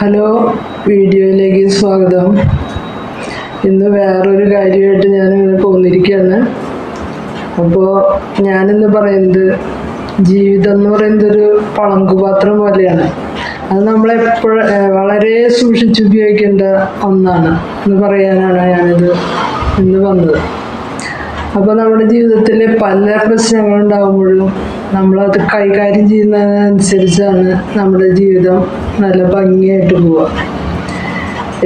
Hello, വീഡിയോയിലേക്ക് സ്വാഗതം. ഇന്ന് വേറൊരു കാര്യമായിട്ട് ഞാനിങ്ങനെ പോന്നിരിക്കുകയാണ്. അപ്പോൾ ഞാനിന്ന് പറയുന്നത് ജീവിതം എന്ന് പറയുന്നത് ഒരു പളങ്കുപാത്രം പോലെയാണ്. അത് നമ്മളെപ്പോഴും വളരെ സൂക്ഷിച്ചുപയോഗിക്കേണ്ട ഒന്നാണ് എന്ന് പറയാനാണ് ഞാനിത് ഇന്ന് വന്നത്. അപ്പോൾ നമ്മുടെ ജീവിതത്തിൽ പല പ്രശ്നങ്ങളുണ്ടാകുമ്പോഴും നമ്മളത് കൈകാര്യം ചെയ്യുന്നതിനനുസരിച്ചാണ് നമ്മുടെ ജീവിതം നല്ല ഭംഗിയായിട്ട് പോവുക.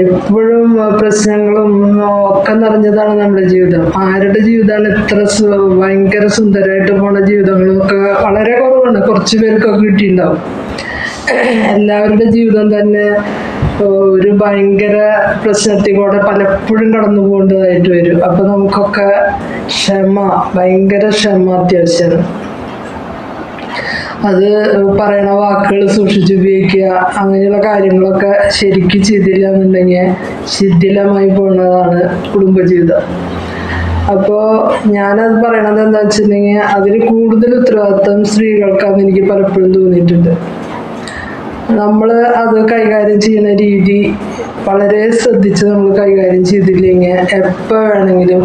എപ്പോഴും പ്രശ്നങ്ങളും ഒക്കെ നിറഞ്ഞതാണ് നമ്മുടെ ജീവിതം. ആരുടെ ജീവിതമാണ് ഇത്ര ഭയങ്കര സുന്ദരമായിട്ട് പോണ ജീവിതങ്ങളൊക്കെ വളരെ കുറവാണ്. കുറച്ച് പേർക്കൊക്കെ കിട്ടിയിട്ടുണ്ടാവും. എല്ലാവരുടെ ജീവിതം തന്നെ ഒരു ഭയങ്കര പ്രശ്നത്തിൽ കൂടെ പലപ്പോഴും കടന്നു പോകേണ്ടതായിട്ട് വരും. അപ്പൊ നമുക്കൊക്കെ ഭയങ്കര ക്ഷമ അത്യാവശ്യമാണ്. അത് പറയണ വാക്കുകൾ സൂക്ഷിച്ചുപയോഗിക്കുക, അങ്ങനെയുള്ള കാര്യങ്ങളൊക്കെ ശരിക്കും ചെയ്തില്ല എന്നുണ്ടെങ്കിൽ ശിഥിലമായി പോകുന്നതാണ് കുടുംബജീവിതം. അപ്പോൾ ഞാനത് പറയണത് എന്താ വെച്ചിട്ടുണ്ടെങ്കിൽ അതിൽ കൂടുതൽ ഉത്തരവാദിത്വം സ്ത്രീകൾക്കാന്ന് എനിക്ക് പലപ്പോഴും തോന്നിയിട്ടുണ്ട്. നമ്മൾ അത് കൈകാര്യം ചെയ്യുന്ന രീതി വളരെ ശ്രദ്ധിച്ച് നമ്മൾ കൈകാര്യം ചെയ്തില്ലെങ്കിൽ എപ്പോൾ വേണമെങ്കിലും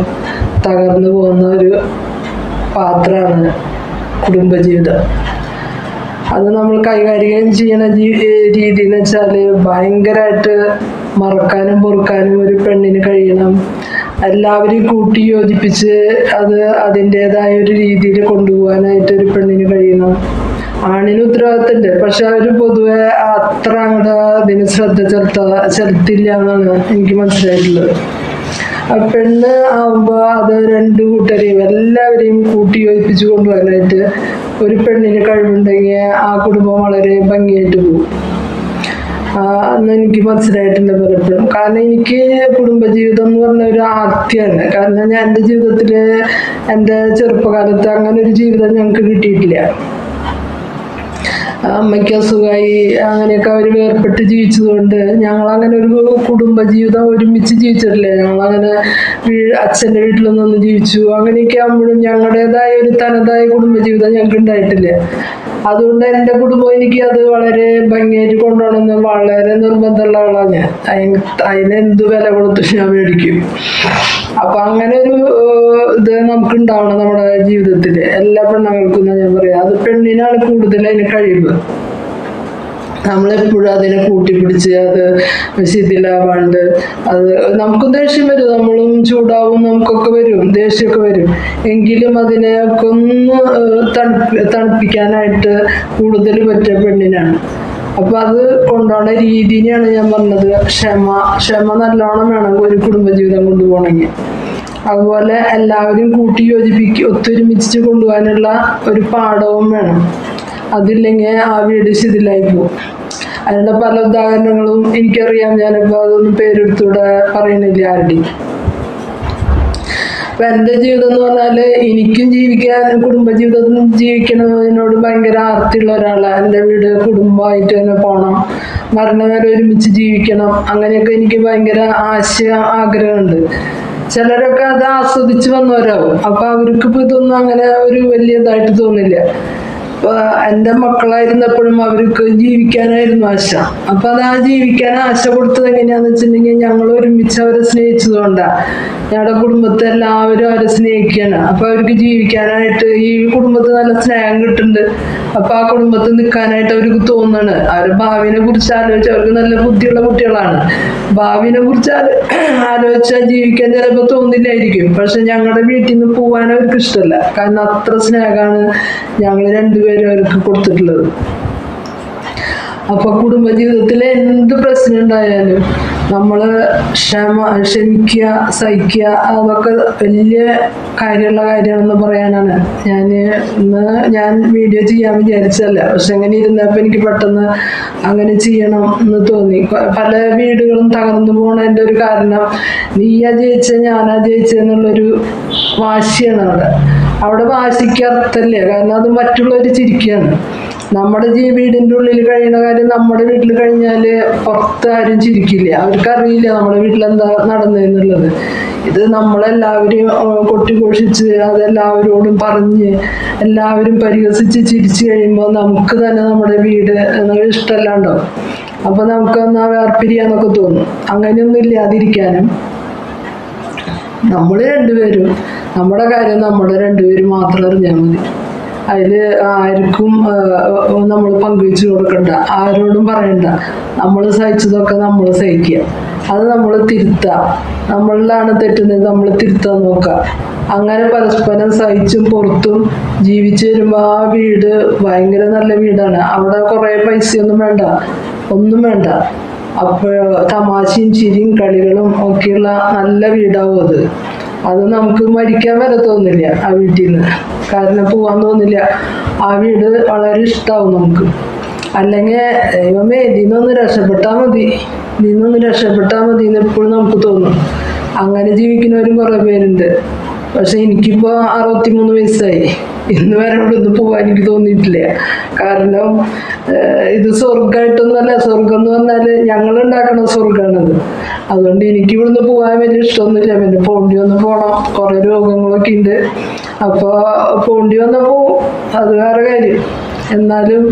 തകർന്നു പോകുന്ന ഒരു പാത്രമാണ് കുടുംബജീവിതം. അത് നമ്മൾ കൈകാര്യം ചെയ്യുന്ന രീതി എന്ന് വെച്ചാൽ ഭയങ്കരമായിട്ട് മറക്കാനും പൊറുക്കാനും ഒരു പെണ്ണിന് കഴിയണം. എല്ലാവരെയും കൂട്ടി യോജിപ്പിച്ച് അത് അതിൻ്റെതായ ഒരു രീതിയിൽ കൊണ്ടുപോകാനായിട്ട് ഒരു പെണ്ണിന് കഴിയണം. ആണിന് ഉത്തരവാദിത്തമുണ്ട്, പക്ഷെ അവർ പൊതുവെ അത്ര അങ്ങോട്ട് അതിന് ശ്രദ്ധ ചെലുത്തില്ല എന്നാണ് എനിക്ക് മനസ്സിലായിട്ടുള്ളത്. പെണ്ണ് ആവുമ്പോൾ അത് രണ്ടു കൂട്ടരെയും എല്ലാവരെയും കൂട്ടി യോജിപ്പിച്ച് കൊണ്ടുപോകാനായിട്ട് ഒരു പെണ്ണിന് കഴിവുണ്ടെങ്കിൽ ആ കുടുംബം വളരെ ഭംഗിയായിട്ട് പോകും എന്ന് എനിക്ക് മനസ്സിലായിട്ടുണ്ട് പലപ്പോഴും. കാരണം എനിക്ക് കുടുംബജീവിതം എന്ന് പറഞ്ഞ ഒരു ആർത്തിയാണ്. കാരണം ഞാൻ എൻ്റെ ജീവിതത്തിൽ എൻ്റെ ചെറുപ്പകാലത്ത് അങ്ങനെ ഒരു ജീവിതം ഞങ്ങൾക്ക് കിട്ടിയിട്ടില്ല. അമ്മയ്ക്ക് അസുഖമായി അങ്ങനെയൊക്കെ അവർ വേർപെട്ട് ജീവിച്ചതുകൊണ്ട് ഞങ്ങളങ്ങനെ ഒരു കുടുംബജീവിതം ഒരുമിച്ച് ജീവിച്ചിട്ടില്ല. ഞങ്ങളങ്ങനെ അച്ഛൻ്റെ വീട്ടിലൊന്നും ജീവിച്ചു. അങ്ങനെയൊക്കെ ആകുമ്പോഴും ഞങ്ങളുടേതായ ഒരു തനതായ കുടുംബജീവിതം ഞങ്ങൾക്ക് ഉണ്ടായിട്ടില്ല. അതുകൊണ്ട് എൻ്റെ കുടുംബം എനിക്ക് അത് വളരെ ഭംഗിയായിട്ട് കൊണ്ടുപോകണമെന്ന് വളരെ നിർബന്ധമുള്ള ആളാണ് ഞാൻ. അതിനെന്ത് വില കൊടുത്ത് ഞാൻ മേടിക്കും. അപ്പൊ അങ്ങനെ ഒരു ഇത് നമുക്ക് ഉണ്ടാവണം നമ്മുടെ ജീവിതത്തിൽ. എല്ലാ പെണ്ണുങ്ങൾക്കും ഞാൻ പറയാം, അത് പെണ്ണിനാണ് കൂടുതൽ അതിന് കഴിവ്. നമ്മളെപ്പോഴും അതിനെ കൂട്ടിപ്പിടിച്ച് അത് ശിഥിലാവാണ്ട് അത് നമുക്കും ദേഷ്യം വരും, നമ്മളും ചൂടാവും, നമുക്കൊക്കെ വരും, ദേഷ്യമൊക്കെ വരും. എങ്കിലും അതിനെയൊക്കെ ഒന്ന് തണുപ്പിക്കാനായിട്ട് കൂടുതൽ പറ്റിയ പെണ്ണിനാണ്. അപ്പൊ അത് കൊണ്ടുപോകുന്ന രീതിയാണ് ഞാൻ പറഞ്ഞത്. ക്ഷമ നല്ലോണം വേണം ഒരു കുടുംബജീവിതം കൊണ്ടുപോകണമെങ്കിൽ. അതുപോലെ എല്ലാവരും കൂട്ടി ഒത്തൊരുമിച്ച് കൊണ്ടുപോകാനുള്ള ഒരു പാഠവും വേണം. അതില്ലെങ്കിൽ ആ വീട് ശിഥിലായി പോകും. അതിൻ്റെ പല ഉദാഹരണങ്ങളും എനിക്കറിയാം. ഞാനിപ്പോൾ അതൊന്നും പേരെടുത്തൂടെ പറയുന്നില്ല ആരുടെയും. അപ്പൊ എൻ്റെ ജീവിതം എന്ന് പറഞ്ഞാല് എനിക്കും ജീവിക്കാൻ കുടുംബജീവിതം ജീവിക്കണതിനോട് ഭയങ്കര ആർത്തിയുള്ള ഒരാളാണ്. എൻ്റെ വീട് കുടുംബമായിട്ട് തന്നെ പോകണം, മരണം വരെ ഒരുമിച്ച് ജീവിക്കണം, അങ്ങനെയൊക്കെ എനിക്ക് ഭയങ്കര ആഗ്രഹമുണ്ട്. ചിലരൊക്കെ അത് ആസ്വദിച്ച് വന്നവരാവും. അപ്പൊ അവർക്ക് ഇപ്പൊ ഇതൊന്നും അങ്ങനെ ഒരു വലിയതായിട്ട് തോന്നില്ല. എൻ്റെ മക്കളായിരുന്നപ്പോഴും അവർക്ക് ജീവിക്കാനായിരുന്നു ആശ. അപ്പൊ അത് ആ ജീവിക്കാൻ ആശ കൊടുത്തത് എങ്ങനെയാന്ന് വെച്ചിട്ടുണ്ടെങ്കിൽ ഞങ്ങൾ ഒരുമിച്ച് അവരെ സ്നേഹിച്ചതുകൊണ്ടാണ്. ഞങ്ങളുടെ കുടുംബത്തെ എല്ലാവരും അവരെ സ്നേഹിക്കുകയാണ്. അപ്പൊ അവർക്ക് ജീവിക്കാനായിട്ട് ഈ കുടുംബത്തിൽ നല്ല സ്നേഹം കിട്ടുന്നുണ്ട്. അപ്പൊ ആ കുടുംബത്തിൽ നിൽക്കാനായിട്ട് അവർക്ക് തോന്നാണ്. അവരുടെ ഭാവിനെ കുറിച്ച് ആലോചിച്ച്, അവർക്ക് നല്ല ബുദ്ധിയുള്ള കുട്ടികളാണ്, ഭാവിനെ കുറിച്ച് ആലോചിച്ചാൽ ജീവിക്കാൻ ചിലപ്പോൾ തോന്നില്ലായിരിക്കും. പക്ഷെ ഞങ്ങളുടെ വീട്ടിൽ നിന്ന് പോകാൻ അവർക്ക് ഇഷ്ടമല്ല. കാരണം അത്ര സ്നേഹമാണ് ഞങ്ങൾ രണ്ടുപേരും അവർക്ക് കൊടുത്തിട്ടുള്ളത്. അപ്പൊ കുടുംബജീവിതത്തിൽ എന്ത് പ്രശ്നം ഉണ്ടായാലും നമ്മള് ക്ഷമിക്കുക, സഹിക്കുക, അതൊക്കെ വലിയ കാര്യമുള്ള കാര്യമാണെന്ന് പറയാനാണ് ഞാൻ വീഡിയോ ചെയ്യാൻ വിചാരിച്ചതല്ല. പക്ഷെ അങ്ങനെ ഇരുന്നപ്പോൾ എനിക്ക് പെട്ടെന്ന് അങ്ങനെ ചെയ്യണം എന്ന് തോന്നി. പല വീടുകളും തകർന്നു പോണതിൻ്റെ ഒരു കാരണം നീയാ ജയിച്ച ഞാനാ ജയിച്ചെന്നുള്ളൊരു വാശിയാണ് അവിടെ വാശിക്ക് അർത്ഥമില്ല. കാരണം അത് മറ്റുള്ളവർ ചിരിക്കുകയാണ്. നമ്മുടെ വീടിൻ്റെ ഉള്ളിൽ കഴിയുന്ന കാര്യം നമ്മുടെ വീട്ടിൽ കഴിഞ്ഞാൽ പുറത്ത് ആരും ചിരിക്കില്ല. അവർക്കറിയില്ല നമ്മുടെ വീട്ടിലെന്താ നടന്നതെന്നുള്ളത്. ഇത് നമ്മളെല്ലാവരും കൊട്ടിഘോഷിച്ച് അതെല്ലാവരോടും പറഞ്ഞ് എല്ലാവരും പരിഹസിച്ച് ചിരിച്ചു കഴിയുമ്പോൾ നമുക്ക് തന്നെ നമ്മുടെ വീട് ഇഷ്ടമല്ലാണ്ടാവും. അപ്പോൾ നമുക്കൊന്ന് വേർപിരിയാന്നൊക്കെ തോന്നും. അങ്ങനെയൊന്നും ഇല്ലാതിരിക്കാനും നമ്മൾ രണ്ടുപേരും നമ്മുടെ കാര്യം നമ്മൾ രണ്ടുപേരും മാത്രം അറിഞ്ഞാൽ മതി. അതിൽ ആർക്കും നമ്മൾ പങ്കുവെച്ച് കൊടുക്കണ്ട, ആരോടും പറയണ്ട. നമ്മൾ സഹിച്ചതൊക്കെ നമ്മൾ സഹിക്കുക, അത് നമ്മൾ തിരുത്തുക. നമ്മളിലാണ് തെറ്റുന്നത്, നമ്മൾ തിരുത്താൻ നോക്കുക. അങ്ങനെ പരസ്പരം സഹിച്ചും പുറത്തും ജീവിച്ചു വരുമ്പോൾ ആ വീട് ഭയങ്കര നല്ല വീടാണ്. അവിടെ കുറേ പൈസയൊന്നും വേണ്ട, ഒന്നും വേണ്ട. അപ്പോൾ തമാശയും ചിരിയും കളികളും ഒക്കെയുള്ള നല്ല വീടാവും അത് നമുക്ക് മരിക്കാൻ വരെ തോന്നില്ല ആ വീട്ടിൽ നിന്ന്. കാരണം പോകാൻ തോന്നില്ല. ആ വീട് വളരെ ഇഷ്ടമാവും നമുക്ക്. അല്ലെങ്കിൽ ദൈവമേ ഇതിന്നൊന്ന് രക്ഷപ്പെട്ടാൽ മതി എന്ന് എപ്പോഴും നമുക്ക് തോന്നും. അങ്ങനെ ജീവിക്കുന്നവരും കുറേ പേരുണ്ട്. പക്ഷെ എനിക്കിപ്പോൾ 63 വയസ്സായി. ഇന്ന് വരെ ഇവിടെ നിന്ന് പോകാൻ എനിക്ക് തോന്നിയിട്ടില്ല. കാരണം ഇത് സ്വർഗമായിട്ടൊന്നുമല്ല. സ്വർഗം എന്ന് പറഞ്ഞാൽ ഞങ്ങളുണ്ടാക്കണ സ്വർഗമാണത്. അതുകൊണ്ട് എനിക്ക് ഇവിടുന്ന് പോകാൻ വലിയ ഇഷ്ടമൊന്നുമില്ല. പിന്നെ പോണ്ടി വന്ന് പോകണം, കുറേ രോഗങ്ങളൊക്കെ ഉണ്ട്. അപ്പോൾ പോണ്ടി വന്നാൽ പോവും, അത് വേറെ കാര്യം. എന്നാലും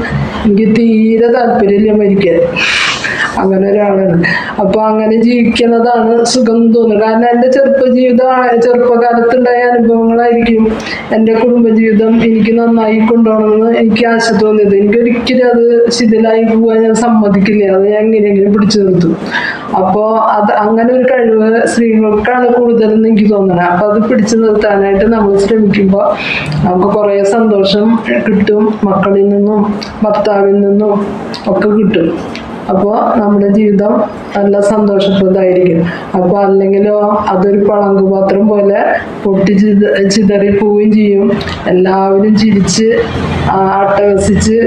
എനിക്ക് തീരെ താല്പര്യമില്ല മരിക്കാൻ. അങ്ങനെ ഒരാളാണ്. അപ്പോൾ അങ്ങനെ ജീവിക്കുന്നതാണ് സുഖം തോന്നുന്നത്. കാരണം എൻ്റെ ചെറുപ്പകാലത്തുണ്ടായ അനുഭവങ്ങളായിരിക്കും എൻ്റെ കുടുംബജീവിതം എനിക്ക് നന്നായി കൊണ്ടുപോകണമെന്ന് എനിക്ക് ആശ തോന്നിയത്. എനിക്കൊരിക്കലും അത് ശിഥിലായി പോകാൻ ഞാൻ സമ്മതിക്കില്ല. അത് ഞാൻ എങ്ങനെയെങ്കിലും പിടിച്ചു നിർത്തും. അപ്പോൾ അങ്ങനെ ഒരു കഴിവ് സ്ത്രീകൾക്കാണ് കൂടുതലെന്ന് എനിക്ക് തോന്നുന്നത്. അപ്പോൾ അത് പിടിച്ചു നിർത്താനായിട്ട് നമ്മൾ ശ്രമിക്കുമ്പോൾ നമുക്ക് കുറേ സന്തോഷം കിട്ടും. മക്കളിൽ നിന്നും ഭർത്താവിൽ നിന്നും ഒക്കെ കിട്ടും. അപ്പോൾ നമ്മുടെ ജീവിതം നല്ല സന്തോഷപ്രദമായിരിക്കും. അപ്പോൾ അല്ലെങ്കിലോ അതൊരു പളങ്കുപാത്രം പോലെ പൊട്ടി ചിതറി പോവുകയും ചെയ്യും. എല്ലാവരും ചിരിച്ച് അട്ടഹസിച്ച്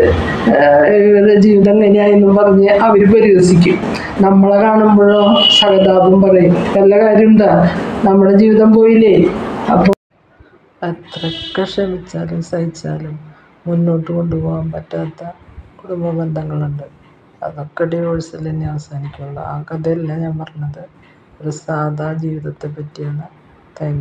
ഇവരുടെ ജീവിതം എങ്ങനെയായെന്നും പറഞ്ഞ് അവർ പരിഹസിക്കും. നമ്മളെ കാണുമ്പോഴോ സഹതാപം പറയും. വല്ല കാര്യമുണ്ടോ? നമ്മുടെ ജീവിതം പോയില്ലേ. അപ്പോൾ എത്രയൊക്കെ ക്ഷമിച്ചാലും സഹിച്ചാലും മുന്നോട്ട് കൊണ്ടുപോകാൻ പറ്റാത്ത കുടുംബ ബന്ധങ്ങളുണ്ട്. അതൊക്കെ ഡിവോഴ്സിൽ തന്നെ അവസാനിക്കുള്ളൂ. ആ കഥയല്ല ഞാൻ പറഞ്ഞത്, ഒരു സാധാ ജീവിതത്തെ പറ്റിയാണ്. Thank you.